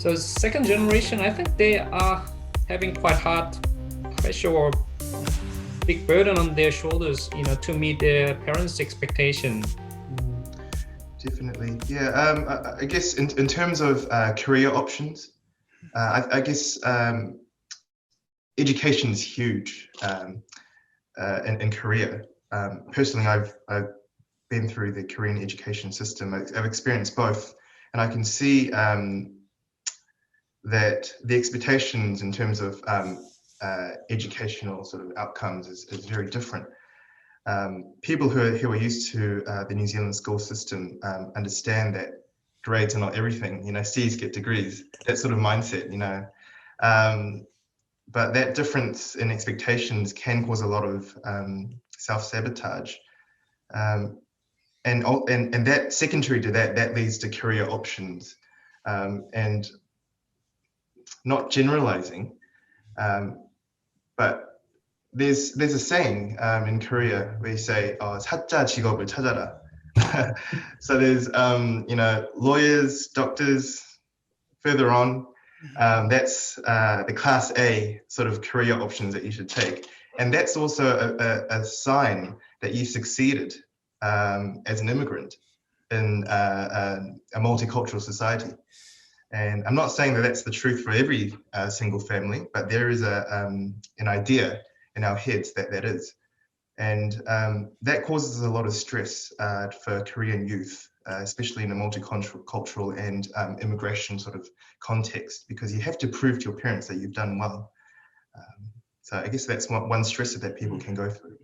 So second generation, I think they are having quite hard pressure or big burden on their shoulders, to meet their parents' expectation. Definitely, yeah. I guess in terms of career options, I guess education is huge in Korea. Personally, I've been through the Korean education system. I've experienced both, and I can see that the expectations in terms of educational sort of outcomes is very different. People who are used to the New Zealand school system understand that grades are not everything. C's get degrees. That sort of mindset. But that difference in expectations can cause a lot of self-sabotage. And that secondary to that leads to career options, and not generalizing, but there's a saying in Korea where you say, 사자 직업을 찾아라. So there's lawyers, doctors. Further on, that's the class A sort of career options that you should take, and that's also a sign that you succeeded as an immigrant in a multicultural society. And I'm not saying that that's the truth for every single family, but there is an idea in our heads that is. And that causes a lot of stress for Korean youth, especially in a multicultural and immigration sort of context, because you have to prove to your parents that you've done well. So I guess that's one stressor that people can go through.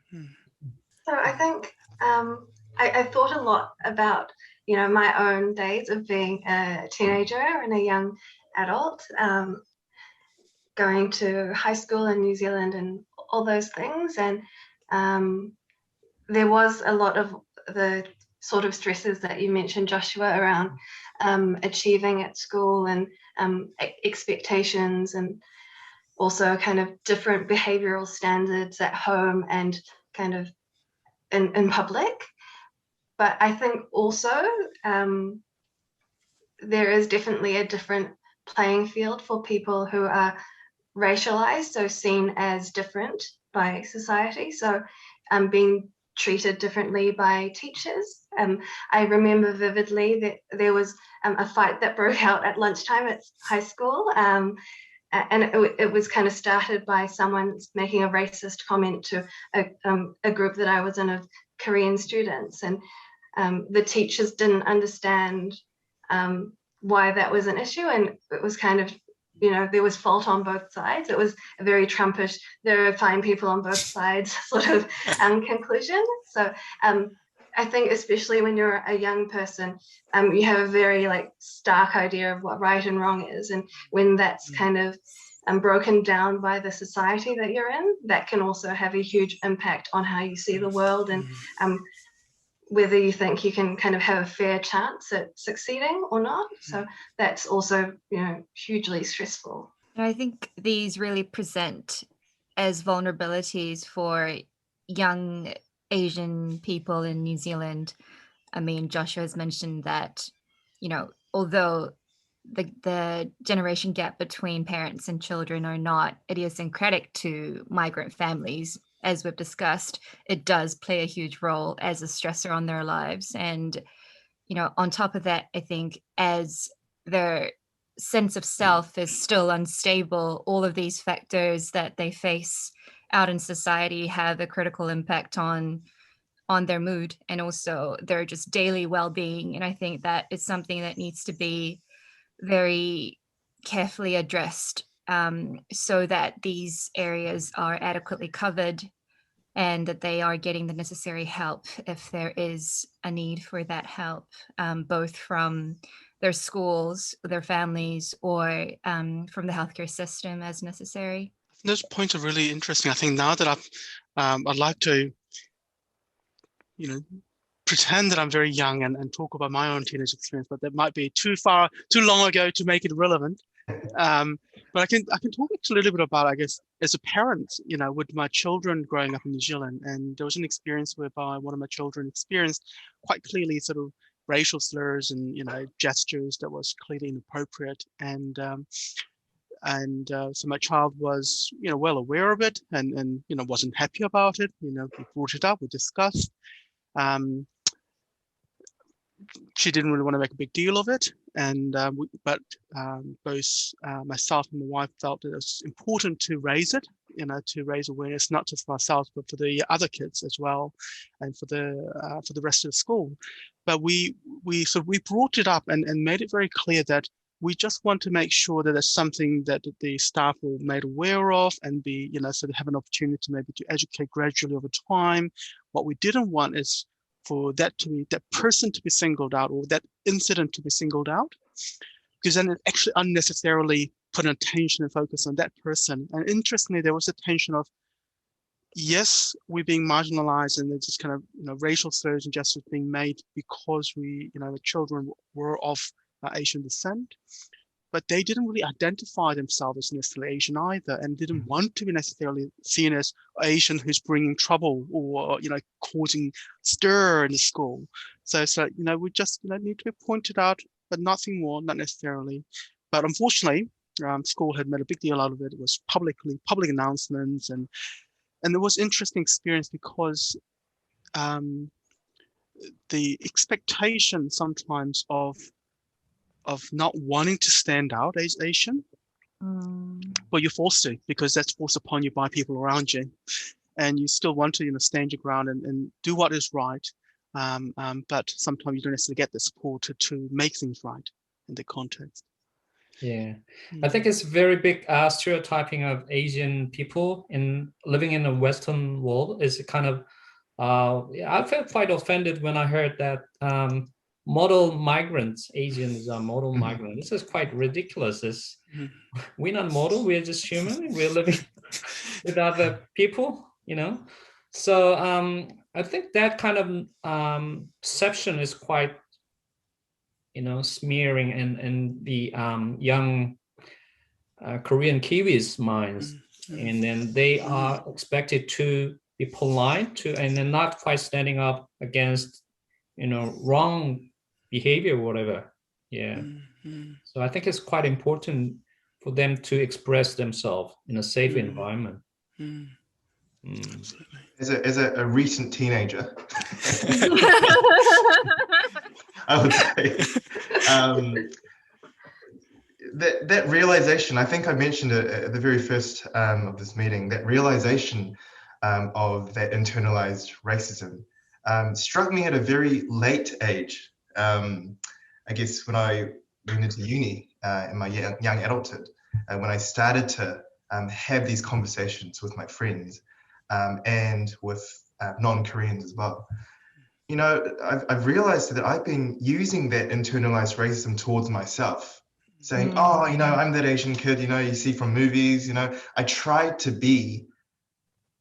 So I think I thought a lot about, my own days of being a teenager and a young adult, going to high school in New Zealand and all those things. And there was a lot of the sort of stresses that you mentioned, Joshua, around achieving at school and expectations, and also kind of different behavioral standards at home and kind of in public. But I think also there is definitely a different playing field for people who are racialized, so seen as different by society. So being treated differently by teachers. I remember vividly that there was a fight that broke out at lunchtime at high school. And it was kind of started by someone making a racist comment to a group that I was in of Korean students. And the teachers didn't understand why that was an issue. And it was kind of, there was fault on both sides. It was a very Trumpish, there are fine people on both sides sort of conclusion. So I think especially when you're a young person, you have a very stark idea of what right and wrong is. And when that's kind of broken down by the society that you're in, that can also have a huge impact on how you see the world and whether you think you can kind of have a fair chance at succeeding or not. So that's also, hugely stressful. I think these really present as vulnerabilities for young Asian people in New Zealand. I mean, Joshua has mentioned that, although the generation gap between parents and children are not idiosyncratic to migrant families, as we've discussed, it does play a huge role as a stressor on their lives. And, on top of that, I think as their sense of self is still unstable, all of these factors that they face out in society have a critical impact on their mood and also their just daily well-being. And I think that is something that needs to be very carefully addressed, so that these areas are adequately covered and that they are getting the necessary help if there is a need for that help, both from their schools, their families, or from the healthcare system as necessary. Those points are really interesting. I think now that I'd like to, pretend that I'm very young and talk about my own teenage experience, but that might be too long ago to make it relevant. But I can talk a little bit about, I guess, as a parent, with my children growing up in New Zealand. And there was an experience whereby one of my children experienced quite clearly sort of racial slurs and gestures that was clearly inappropriate, and so my child was well aware of it, and wasn't happy about it. We brought it up, we discussed. She didn't really want to make a big deal of it, and but both myself and my wife felt that it was important to raise it, to raise awareness, not just for ourselves but for the other kids as well, and for the rest of the school. But we brought it up and made it very clear that we just want to make sure that it's something that the staff were made aware of, and be so they have an opportunity maybe to educate gradually over time. What we didn't want is for that person to be singled out, or that incident to be singled out, because then it actually unnecessarily put an attention and focus on that person. And interestingly, there was a tension of, yes, we're being marginalized, and there's just kind of racial slurs and gestures being made because the children were of Asian descent, but they didn't really identify themselves as necessarily Asian either, and didn't want to be necessarily seen as Asian who's bringing trouble or causing stir in the school. So we just need to be pointed out, but nothing more, not necessarily. But unfortunately, school had made a big deal out of it. It was public announcements, and it was interesting experience because the expectation sometimes of not wanting to stand out as Asian, but you're forced to, because that's forced upon you by people around you, and you still want to stand your ground and do what is right, but sometimes you don't necessarily get the support to make things right in the context. Yeah, I think it's very big stereotyping of Asian people in living in a Western world. Is kind of I felt quite offended when I heard that model migrants, Asians are model migrants. This is quite ridiculous. We're not model, we're just human. We're living with other people, So I think that kind of perception is quite, smearing in the young Korean Kiwis minds. And then they are expected to be polite and then not quite standing up against, wrong behavior or whatever. Yeah. So I think it's quite important for them to express themselves in a safe environment. As a recent teenager, I would say that realization, I think I mentioned it at the very first of this meeting, that realization of that internalized racism struck me at a very late age. I guess when I went into uni in my young adulthood, when I started to have these conversations with my friends and with non-Koreans as well. I've realized that I've been using that internalized racism towards myself, saying, I'm that Asian kid, you see from movies, I tried to be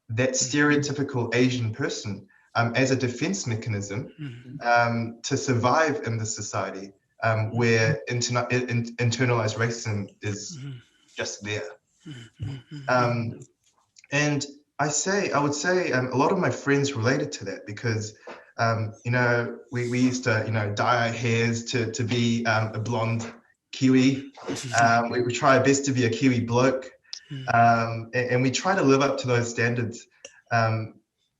that stereotypical Asian person as a defense mechanism to survive in this society where internalized racism is just there. And I would say a lot of my friends related to that because, we used to, dye our hairs to be a blonde Kiwi. We try our best to be a Kiwi bloke. And we try to live up to those standards.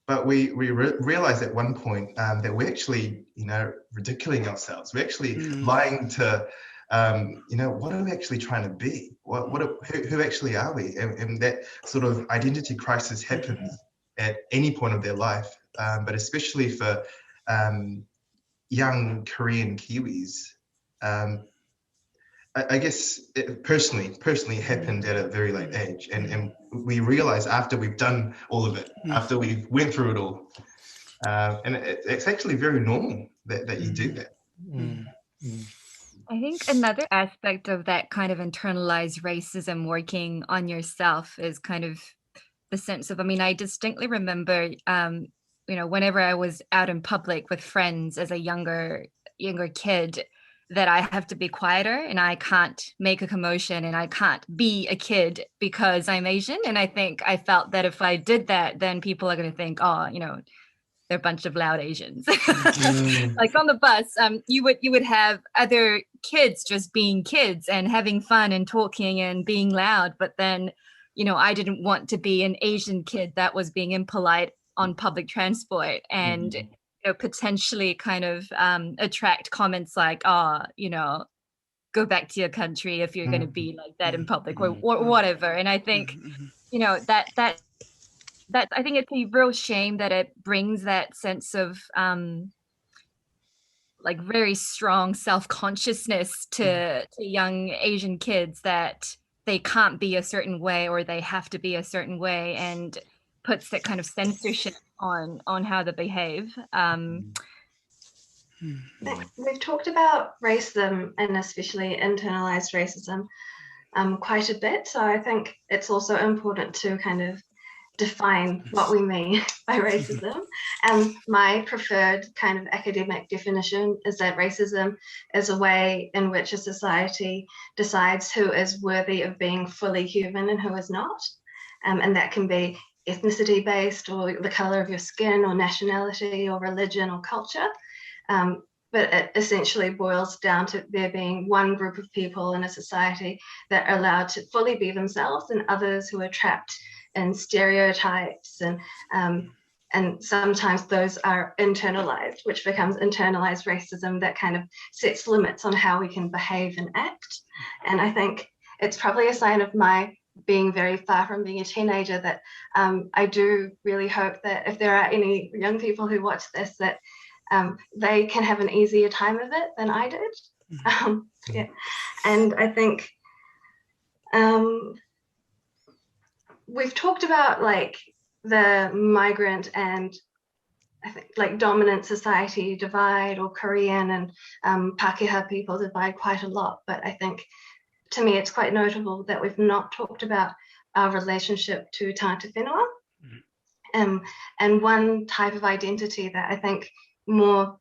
But we realized at one point that we're actually, ridiculing ourselves. We're actually lying to, what are we actually trying to be? Who actually are we? And that sort of identity crisis happens at any point of their life, but especially for young Korean Kiwis. I guess it personally happened at a very late age, and we realize after we've done all of it, after we went through it all, and it's actually very normal that you do that. I think another aspect of that kind of internalized racism working on yourself is kind of the sense of, I distinctly remember, whenever I was out in public with friends as a younger kid, that I have to be quieter and I can't make a commotion and I can't be a kid because I'm Asian. And I think I felt that if I did that, then people are going to think, they're a bunch of loud Asians. Like on the bus, you would have other kids just being kids and having fun and talking and being loud. But then, I didn't want to be an Asian kid that was being impolite on public transport and potentially kind of attract comments like, go back to your country if you're going to be like that in public or whatever. And I think, that I think it's a real shame that it brings that sense of like very strong self-consciousness to young Asian kids that they can't be a certain way or they have to be a certain way, and puts that kind of censorship on how they behave. We've talked about racism and especially internalized racism quite a bit. So I think it's also important to kind of define what we mean by racism. My preferred kind of academic definition is that racism is a way in which a society decides who is worthy of being fully human and who is not. And that can be ethnicity based, or the color of your skin, or nationality, or religion, or culture. But it essentially boils down to there being one group of people in a society that are allowed to fully be themselves, and others who are trapped in stereotypes, and sometimes those are internalized, which becomes internalized racism that kind of sets limits on how we can behave and act. And I think it's probably a sign of my being very far from being a teenager that I do really hope that if there are any young people who watch this, that they can have an easier time of it than I did. Yeah. And I think we've talked about like the migrant and I think like dominant society divide, or Korean and Pākehā people divide quite a lot. But I think to me it's quite notable that we've not talked about our relationship to tangata whenua. And one type of identity that I think more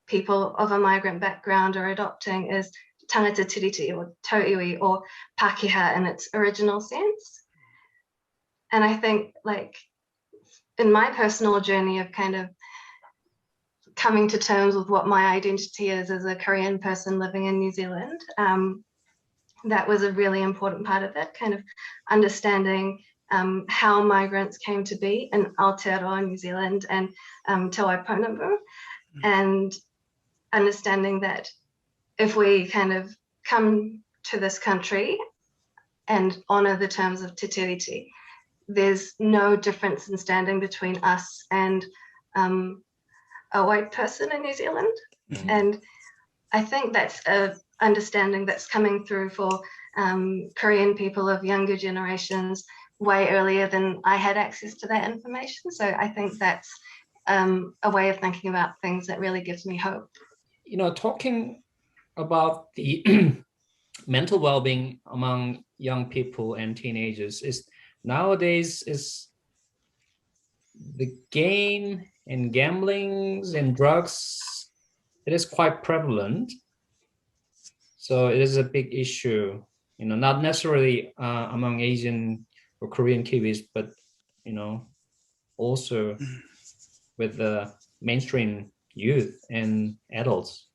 people of a migrant background are adopting is tangata tiriti, or tauiwi, or Pākehā in its original sense. And I think like in my personal journey of kind of coming to terms with what my identity is as a Korean person living in New Zealand, that was a really important part of it, kind of understanding how migrants came to be in Aotearoa New Zealand and Te Waiponamu, and understanding that if we kind of come to this country and honour the terms of te tiriti, there's no difference in standing between us and a white person in New Zealand. And I think that's a understanding that's coming through for Korean people of younger generations way earlier than I had access to that information. So I think that's a way of thinking about things that really gives me hope. Talking about the mental well-being among young people and teenagers is nowadays is the game and gamblings and drugs. It is quite prevalent. So it is a big issue, not necessarily among Asian or Korean Kiwis, but, also with the mainstream youth and adults.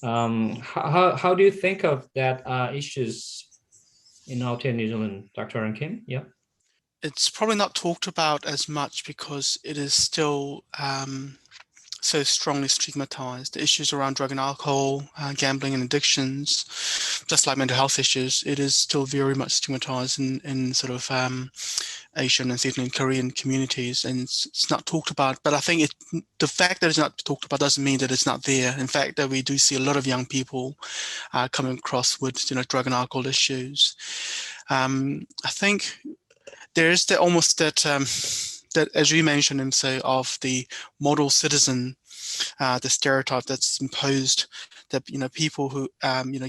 How do you think of that issues in Aotearoa New Zealand, Dr. Aram Kim? Yeah. It's probably not talked about as much because it is still so strongly stigmatized. The issues around drug and alcohol, gambling and addictions, just like mental health issues, it is still very much stigmatized in sort of Asian and certainly in Korean communities, and it's not talked about. But I think the fact that it's not talked about doesn't mean that it's not there. In fact, that we do see a lot of young people coming across with drug and alcohol issues. I think there is that, as you mentioned, and so of the model citizen, the stereotype that's imposed, that people who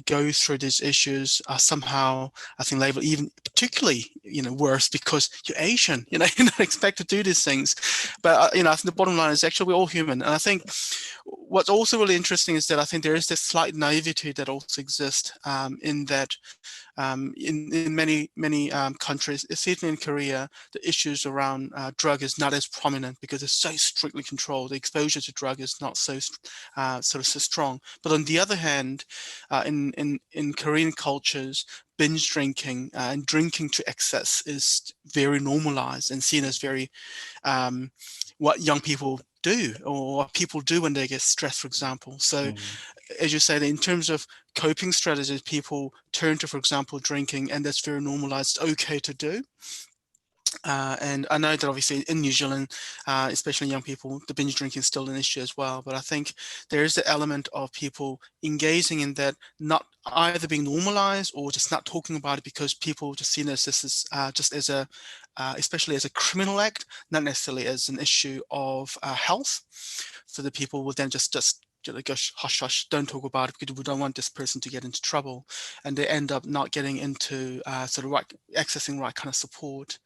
go through these issues are somehow, I think, labeled even particularly worse because you're Asian. You're not expected to do these things. But I think the bottom line is actually we're all human, and I think what's also really interesting is that I think there is this slight naivety that also exists in that in many countries, certainly in Korea, the issues around drug is not as prominent because it's so strictly controlled. The exposure to drug is not so so strong. But on the other hand, in Korean cultures, binge drinking and drinking to excess is very normalized and seen as very what young people do, or what people do when they get stressed, for example. So as you say, in terms of coping strategies, people turn to, for example, drinking, and that's very normalized, okay to do. And I know that obviously in New Zealand, especially young people, the binge drinking is still an issue as well. But I think there is the element of people engaging in that, not either being normalized or just not talking about it because people just see this as just as a, especially as a criminal act, not necessarily as an issue of health. So the people will then just go hush hush, don't talk about it because we don't want this person to get into trouble, and they end up not getting into sort of accessing right kind of support.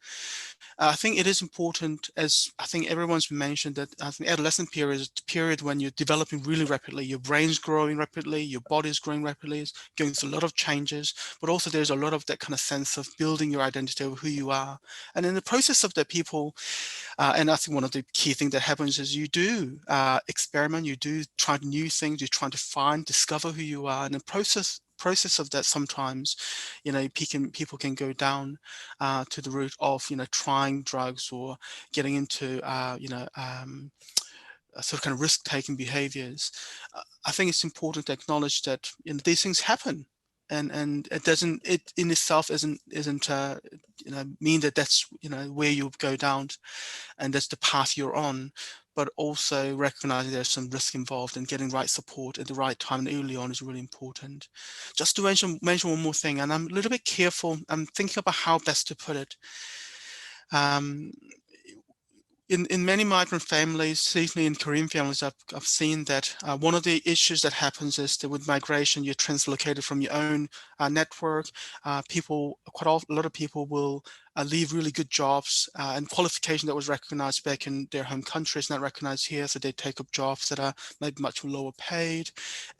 I think it is important, as I think everyone's mentioned, that I think adolescent period is the period when you're developing really rapidly. Your brain's growing rapidly, your body's growing rapidly, it's going through a lot of changes, but also there's a lot of that kind of sense of building your identity of who you are. And in the process of that, people, and I think one of the key things that happens is you do experiment, you do try new things, you're trying to discover who you are. And the process of that, sometimes, you know, people can go down to the route of, you know, trying drugs or getting into, sort of kind of risk-taking behaviors. I think it's important to acknowledge that, you know, these things happen, and it in itself isn't you know, mean that that's, you know, where you go down and that's the path you're on, but also recognizing there's some risk involved, and getting right support at the right time and early on is really important. Just to mention one more thing, and I'm a little bit careful, I'm thinking about how best to put it. In many migrant families, certainly in Korean families, I've seen that one of the issues that happens is that with migration, you're translocated from your own network. Quite a lot of people will leave really good jobs and qualification that was recognized back in their home country is not recognized here, so they take up jobs that are maybe much lower paid.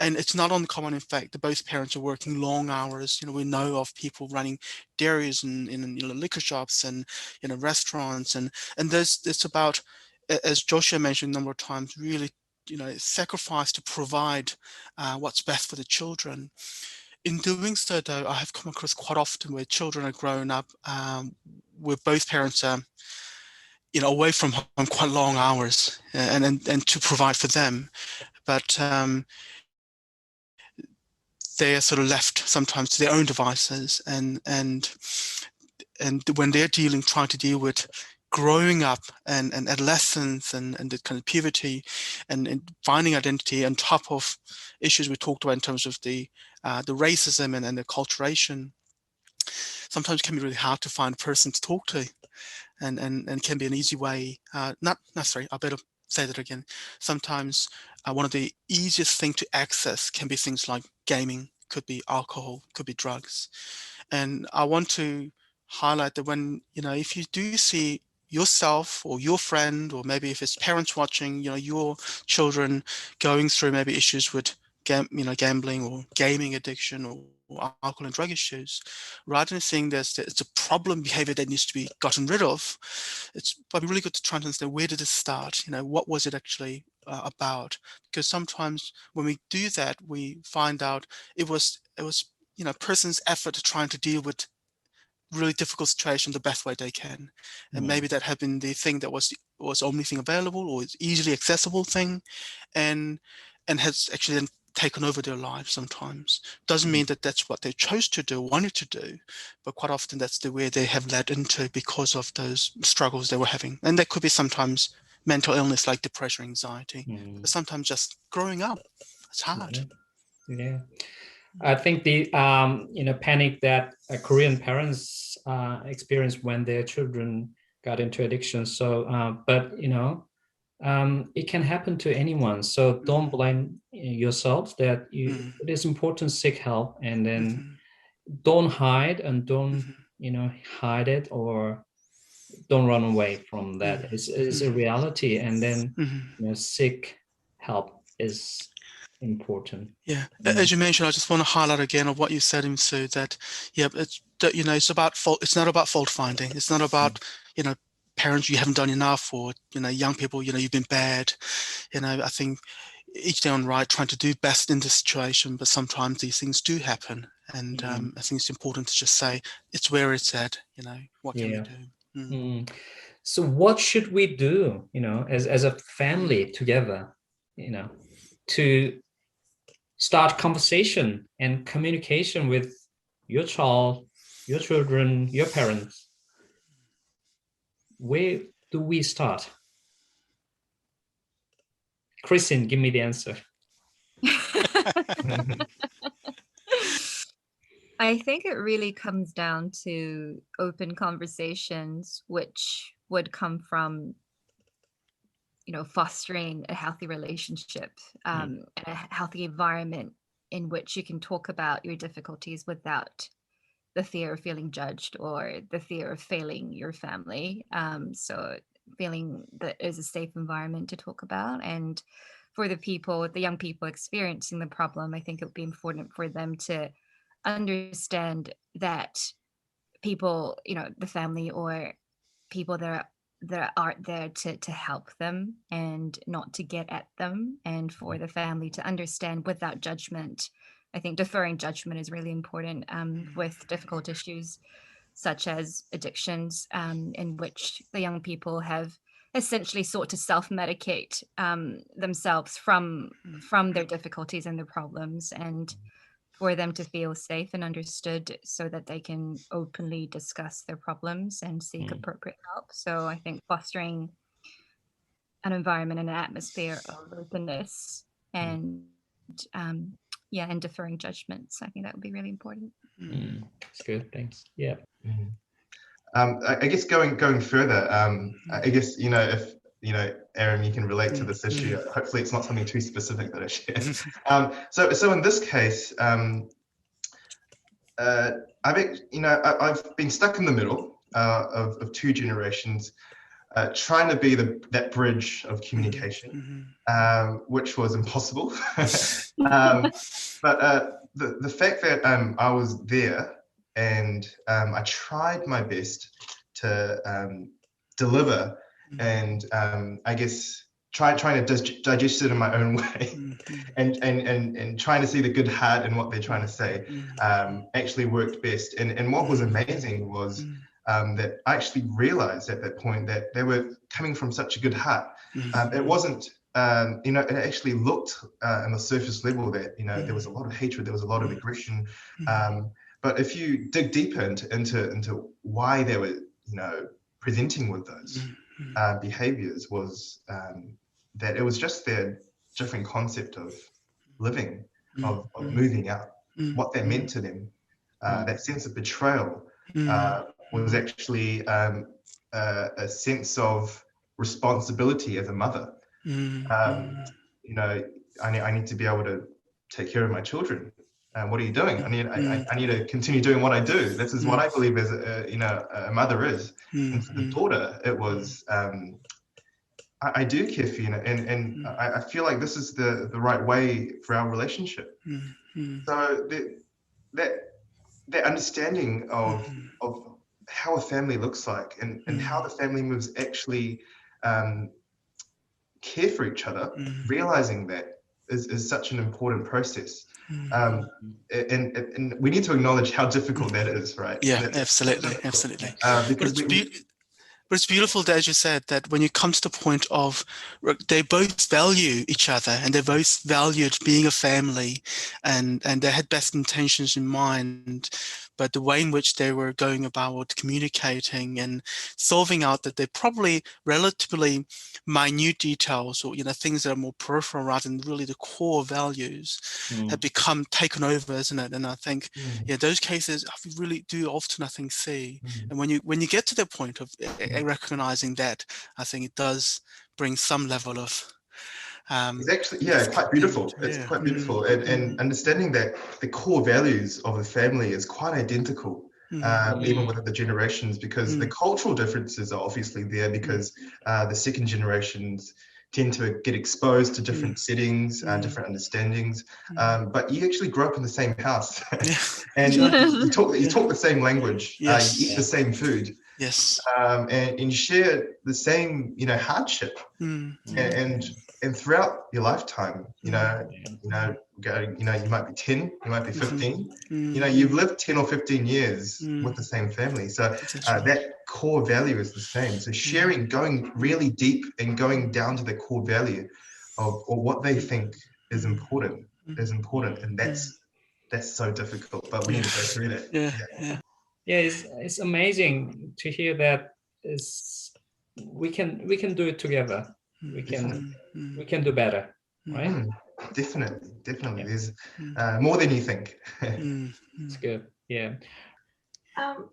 And it's not uncommon, in fact, that both parents are working long hours. You know, we know of people running dairies and in you know, liquor shops and, you know, restaurants, and it's about, as Joshua mentioned a number of times, really, you know, sacrifice to provide what's best for the children. In doing so, though, I have come across quite often where children are growing up where both parents are, you know, away from home quite long hours and to provide for them, but they are sort of left sometimes to their own devices, and when they're trying to deal with growing up and adolescence and the kind of puberty and finding identity on top of issues we talked about in terms of the racism and the acculturation, sometimes it can be really hard to find a person to talk to, and can be an easy way, not necessarily, I better say that again. Sometimes one of the easiest things to access can be things like gaming, could be alcohol, could be drugs. And I want to highlight that when, you know, if you do see yourself or your friend, or maybe if it's parents watching, you know, your children going through maybe issues with gambling or gaming addiction or alcohol and drug issues, rather than seeing this, it's a problem behavior that needs to be gotten rid of, it's probably really good to try and understand, where did it start? You know, what was it actually about? Because sometimes when we do that, we find out it was you know, a person's effort trying to deal with really difficult situation the best way they can, and maybe that had been the thing that was the only thing available, or it's easily accessible thing, and has actually then taken over their lives. Sometimes doesn't mean that that's what they chose to do, wanted to do, but quite often that's the way they have led into because of those struggles they were having. And that could be sometimes mental illness like depression, anxiety, but sometimes just growing up, it's hard. Yeah. I think the you know, panic that Korean parents experience when their children got into addiction. So, but you know, it can happen to anyone. So don't blame yourself. That it is important to seek help, and then don't hide, and don't you know, hide it, or don't run away from that. It's a reality, and then you know, seek help. is important. Yeah, as you mentioned, I just want to highlight again of what you said, Sue, that it's about fault. It's not about fault finding. It's not about parents, you haven't done enough, or young people, you've been bad. I think each day on right, trying to do best in the situation, but sometimes these things do happen, and I think it's important to just say it's where it's at. What can we do? So what should we do? As a family together, to start conversation and communication with your child, your children, your parents. Where do we start? Kristen, give me the answer. I think it really comes down to open conversations, which would come from fostering a healthy relationship and a healthy environment in which you can talk about your difficulties without the fear of feeling judged or the fear of failing your family. So feeling that is a safe environment to talk about. And for the young people experiencing the problem, I think it would be important for them to understand that people, the family or people that are there to help them and not to get at them, and for the family to understand without judgment. I think deferring judgment is really important with difficult issues such as addictions, in which the young people have essentially sought to self-medicate themselves from their difficulties and their problems, and for them to feel safe and understood so that they can openly discuss their problems and seek appropriate help. So I think fostering an environment and an atmosphere of openness and and deferring judgments, I think that would be really important. That's good, thanks. Yeah. I guess going further, I guess if Aram, you can relate to this issue. Hopefully, it's not something too specific that I share. So in this case, I've been stuck in the middle of two generations, trying to be that bridge of communication, which was impossible. But the fact that I was there and I tried my best to deliver, and I guess trying to digest it in my own way, and trying to see the good heart in what they're trying to say, actually worked best. And what was amazing was that I actually realized at that point that they were coming from such a good heart. It wasn't, it actually looked on the surface level that, there was a lot of hatred, there was a lot of aggression. But if you dig deeper into why they were, presenting with those behaviors, was that it was just their different concept of living, of moving out, what that meant to them. That sense of betrayal was actually a sense of responsibility as a mother. I need to be able to take care of my children. What are you doing? I need to continue doing what I do. This is what I believe as a mother is. And for the daughter, it was I do care for you, and I feel like this is the right way for our relationship. So that understanding of how a family looks like, and how the family members actually care for each other, realizing that is such an important process. And we need to acknowledge how difficult that is, right? Yeah, absolutely. But it's beautiful that, as you said, that when you come to the point of they both value each other, and they both valued being a family, and they had best intentions in mind, but the way in which they were going about communicating and solving out that they're probably relatively minute details, or things that are more peripheral rather than really the core values, have become taken over, isn't it? And I think those cases we really do often, I think, see. And when you get to the point of recognizing that, I think it does bring some level of it's actually quite beautiful. It's quite beautiful, and understanding that the core values of a family is quite identical, even within the generations, because the cultural differences are obviously there, because the second generations tend to get exposed to different settings, different understandings, but you actually grow up in the same house, and you talk the same language, you eat the same food, and you share the same, hardship, and throughout your lifetime, you might be 10, you might be 15, you've lived 10 or 15 years with the same family. So that core value is the same. So sharing, going really deep and going down to the core value of or what they think is important, and that's so difficult, but we need to go through that. It's amazing to hear that we can do it together. We can do better, right? Definitely. There's more than you think. It's good. Yeah.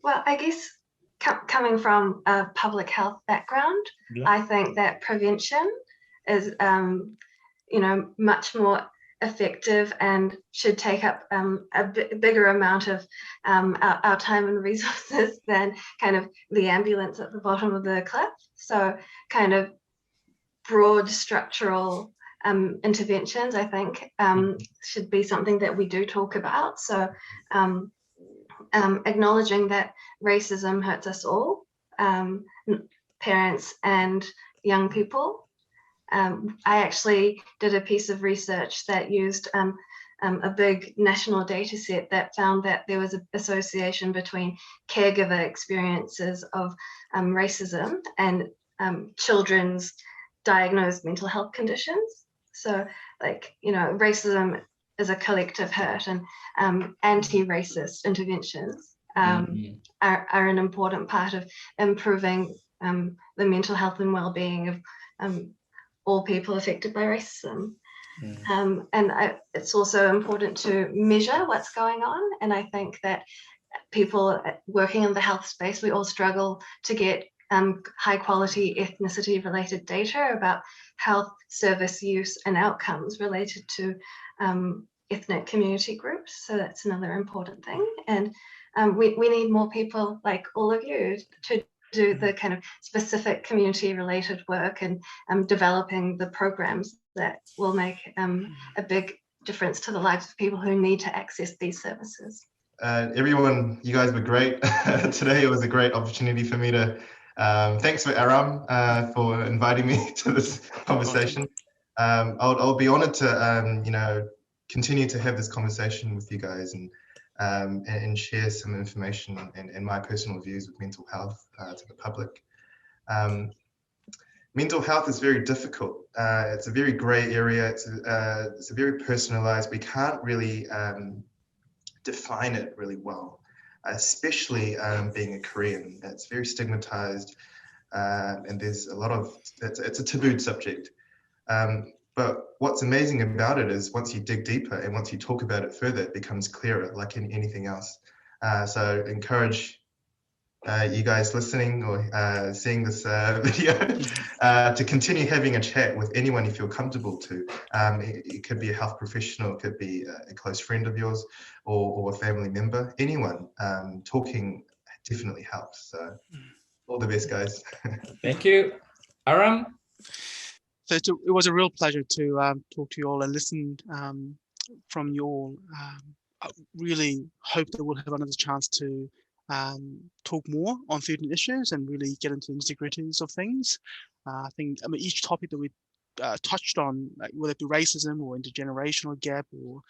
Well, I guess coming from a public health background, I think that prevention is, much more effective and should take up a bigger amount of our time and resources than kind of the ambulance at the bottom of the cliff. So kind of broad structural interventions, I think, should be something that we do talk about. So acknowledging that racism hurts us all, parents and young people. I actually did a piece of research that used a big national data set that found that there was an association between caregiver experiences of racism and children's diagnosed mental health conditions. So, racism is a collective hurt, and anti-racist interventions are an important part of improving the mental health and well-being of all people affected by racism. It's also important to measure what's going on. And I think that people working in the health space, we all struggle to get high quality ethnicity related data about health service use and outcomes related to ethnic community groups. So that's another important thing. And we need more people like all of you to do the kind of specific community related work and developing the programs that will make a big difference to the lives of people who need to access these services. Everyone, you guys were great today. It was a great opportunity for me to thanks for Aram for inviting me to this conversation. I'll be honored to continue to have this conversation with you guys and share some information and my personal views with mental health to the public. Mental health is very difficult. It's a very grey area. It's a very personalized. We can't really define it really well, especially being a Korean. It's very stigmatized, and there's a lot of, it's a tabooed subject. But what's amazing about it is once you dig deeper and once you talk about it further, it becomes clearer, like in anything else. So encourage you guys listening or seeing this video to continue having a chat with anyone you feel comfortable to. It could be a health professional, it could be a close friend of yours or a family member, anyone. Talking definitely helps. So all the best, guys. Thank you. Aram? So it was a real pleasure to talk to you all and listen from you all. I really hope that we'll have another chance to talk more on certain issues and really get into the nitty-gritties of things. I mean, each topic that we touched on, like whether it be racism or intergenerational gap or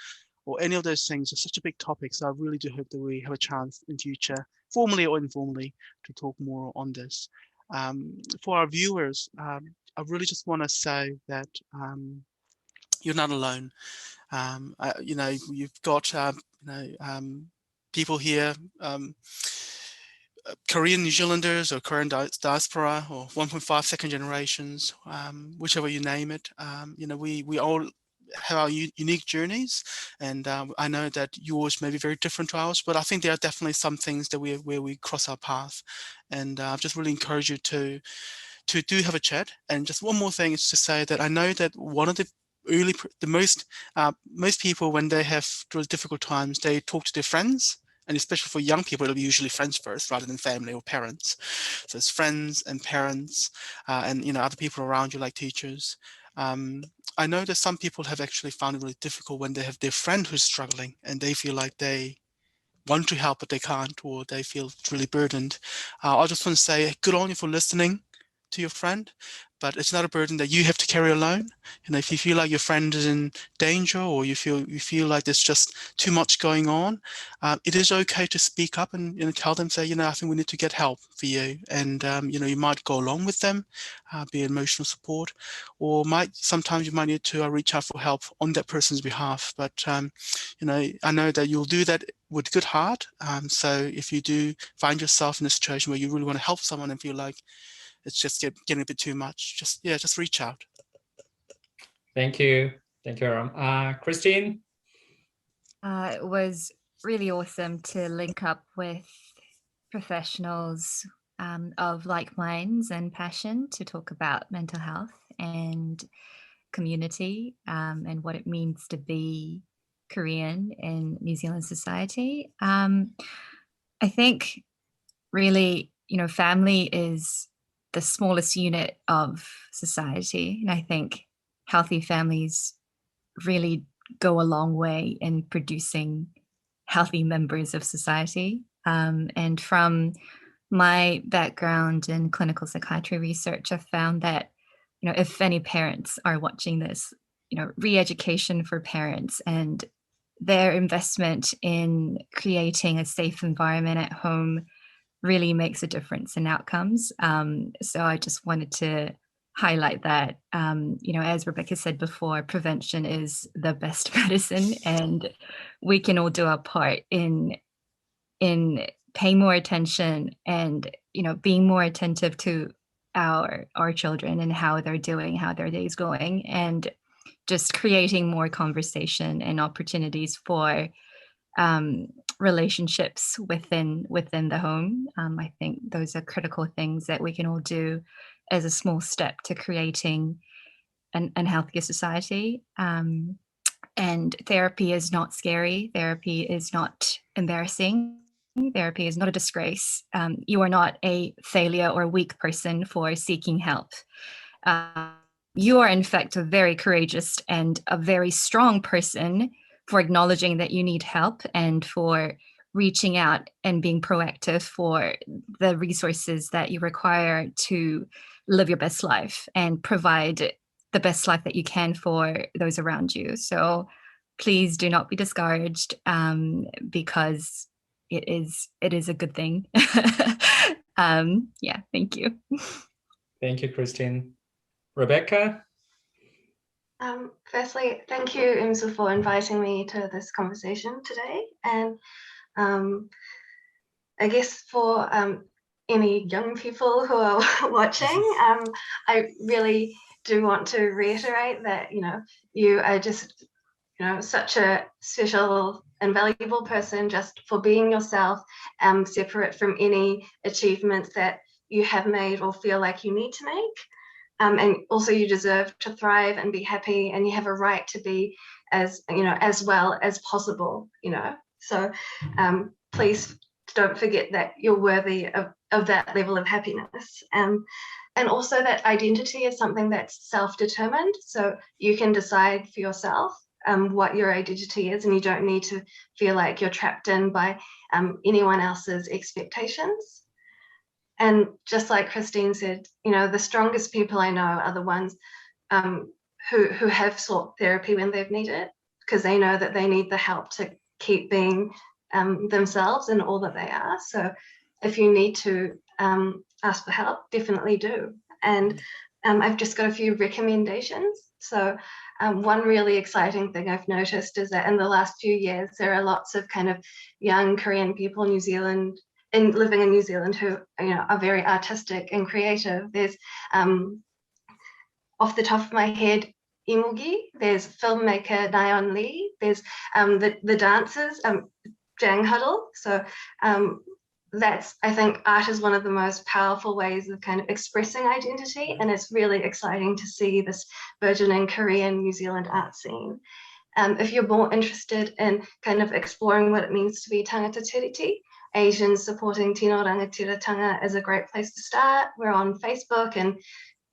any of those things, are such a big topic. So I really do hope that we have a chance in future, formally or informally, to talk more on this. For our viewers, I really just want to say that you're not alone. You've got people here, Korean New Zealanders or Korean diaspora or 1.5 second generations, whichever you name it. We all have our unique journeys, and I know that yours may be very different to ours, but I think there are definitely some things that where we cross our path, and I just really encourage you to do have a chat. And just one more thing is to say that I know that one of the most people, when they have really difficult times, they talk to their friends, and especially for young people, it'll be usually friends first rather than family or parents. So it's friends and parents and other people around you, like teachers. I know that some people have actually found it really difficult when they have their friend who's struggling and they feel like they want to help but they can't, or they feel really burdened. I just want to say good on you for listening to your friend, but it's not a burden that you have to carry alone. And if you feel like your friend is in danger, or you feel like there's just too much going on, it is okay to speak up and tell them, say, I think we need to get help for you. And you might go along with them, be emotional support, or sometimes you might need to reach out for help on that person's behalf. But I know that you'll do that with good heart. So if you do find yourself in a situation where you really want to help someone and feel like it's just getting a bit too much, just reach out. Thank you, Aram. Christine? It was really awesome to link up with professionals of like minds and passion to talk about mental health and community, and what it means to be Korean in New Zealand society. I think really, family is the smallest unit of society. And I think healthy families really go a long way in producing healthy members of society. And from my background in clinical psychiatry research, I've found that, if any parents are watching this, re-education for parents and their investment in creating a safe environment at home really makes a difference in outcomes. So I just wanted to highlight that, as Rebekah said before, prevention is the best medicine, and we can all do our part in paying more attention and, being more attentive to our children and how they're doing, how their day's going, and just creating more conversation and opportunities for relationships within the home. I think those are critical things that we can all do as a small step to creating an healthier society. And therapy is not scary. Therapy is not embarrassing. Therapy is not a disgrace. You are not a failure or a weak person for seeking help. You are, in fact, a very courageous and a very strong person for acknowledging that you need help and for reaching out and being proactive for the resources that you require to live your best life and provide the best life that you can for those around you. So please do not be discouraged, because it is a good thing. Thank you. Thank you, Christine. Rebekah? Firstly, thank you, Imsa, for inviting me to this conversation today. And I guess for any young people who are watching, I really do want to reiterate that, you are just, such a special and valuable person just for being yourself, separate from any achievements that you have made or feel like you need to make. And also you deserve to thrive and be happy, and you have a right to be as well as possible, So please don't forget that you're worthy of that level of happiness. And also that identity is something that's self-determined. So you can decide for yourself what your identity is, and you don't need to feel like you're trapped in by anyone else's expectations. And just like Christine said, the strongest people I know are the ones who have sought therapy when they've needed it, because they know that they need the help to keep being themselves and all that they are. So if you need to ask for help, definitely do. And I've just got a few recommendations. So one really exciting thing I've noticed is that in the last few years, there are lots of kind of young Korean people in New Zealand living in New Zealand who are very artistic and creative. There's off the top of my head, Imugi, there's filmmaker Nayeon Lee, there's the dancers, Jaung Huddle. So I think art is one of the most powerful ways of kind of expressing identity, and it's really exciting to see this burgeoning Korean New Zealand art scene. If you're more interested in kind of exploring what it means to be tangata tiriti, Asians supporting Tino Rangatiratanga is a great place to start. We're on Facebook and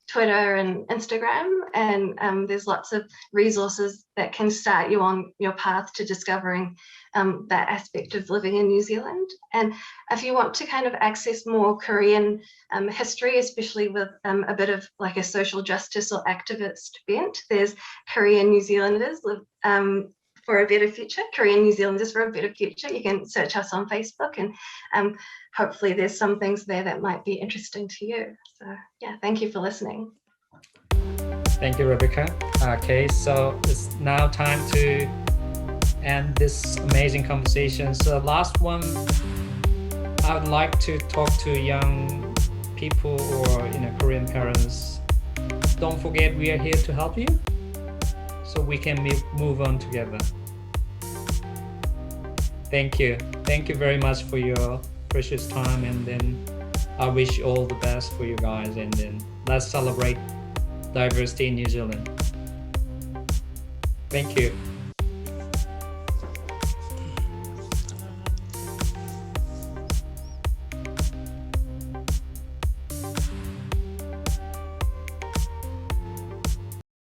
Twitter and Instagram, and there's lots of resources that can start you on your path to discovering that aspect of living in New Zealand. And if you want to kind of access more Korean history, especially with a bit of like a social justice or activist bent, there's Korean New Zealanders for a better future, Korean New Zealanders for a better future. You can search us on Facebook, and hopefully there's some things there that might be interesting to you. So yeah, thank you for listening. Thank you, Rebekah. Okay, so it's now time to end this amazing conversation. So last one, I would like to talk to young people or Korean parents. Don't forget, we are here to help you, so we can move on together. Thank you very much for your precious time, and then I wish you all the best for you guys, and then let's celebrate diversity in New Zealand. Thank you.